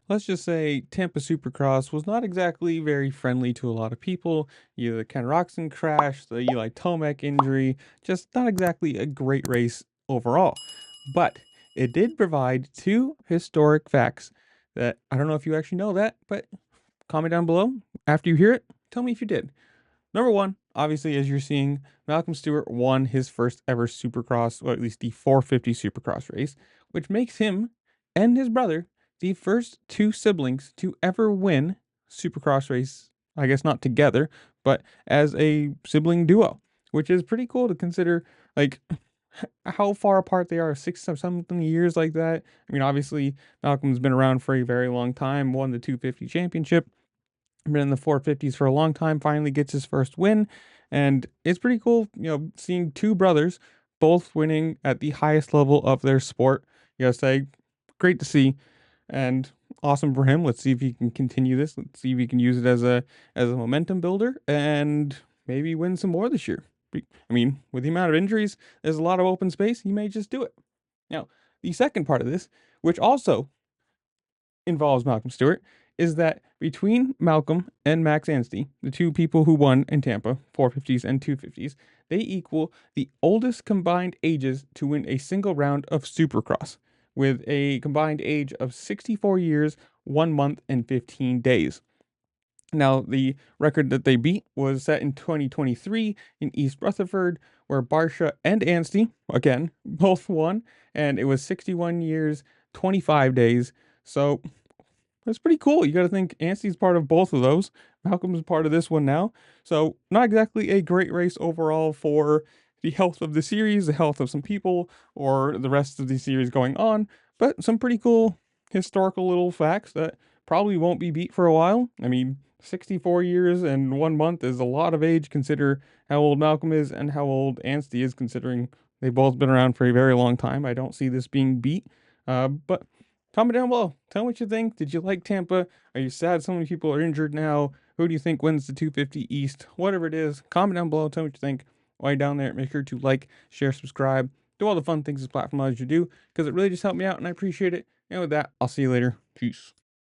let's just say Tampa Supercross was not exactly very friendly to a lot of people. You had the Ken Roxon crash, the Eli Tomac injury, just not exactly a great race overall. But it did provide two historic facts that I don't know if you actually know that, but comment down below after you hear it. Tell me if you did. Number one, obviously, as you're seeing, Malcolm Stewart won his first ever Supercross, or at least the 450 Supercross race, which makes him and his brother the first two siblings to ever win Supercross race. I guess not together, but as a sibling duo, which is pretty cool to consider. Like how far apart they are, six or something years like that. I mean, obviously, Malcolm's been around for a very long time, won the 250 championship, been in the 450s for a long time, finally gets his first win. And it's pretty cool, seeing two brothers both winning at the highest level of their sport. You gotta say, great to see and awesome for him. Let's see if he can continue this. Let's see if he can use it as a momentum builder and maybe win some more this year. I mean, with the amount of injuries, there's a lot of open space. He may just do it. Now, the second part of this, which also involves Malcolm Stewart, is that between Malcolm and Max Anstey, the two people who won in Tampa, 450s and 250s, they equal the oldest combined ages to win a single round of Supercross, with a combined age of 64 years, 1 month, and 15 days. Now, the record that they beat was set in 2023 in East Rutherford, where Barsha and Anstey, again, both won, and it was 61 years, 25 days. So that's pretty cool. You got to think Anstey's part of both of those. Malcolm's part of this one now. So, not exactly a great race overall for the health of the series, the health of some people, or the rest of the series going on, but some pretty cool historical little facts that probably won't be beat for a while. I mean, 64 years and 1 month is a lot of age. Consider how old Malcolm is and how old Anstey is, considering they've both been around for a very long time. I don't see this being beat. But comment down below. Tell me what you think. Did you like Tampa? Are you sad so many people are injured now? Who do you think wins the 250 East? Whatever it is, comment down below. Tell me what you think. While you're down there, make sure to like, share, subscribe, do all the fun things this platform allows you to do, because it really just helped me out and I appreciate it. And with that, I'll see you later. Peace.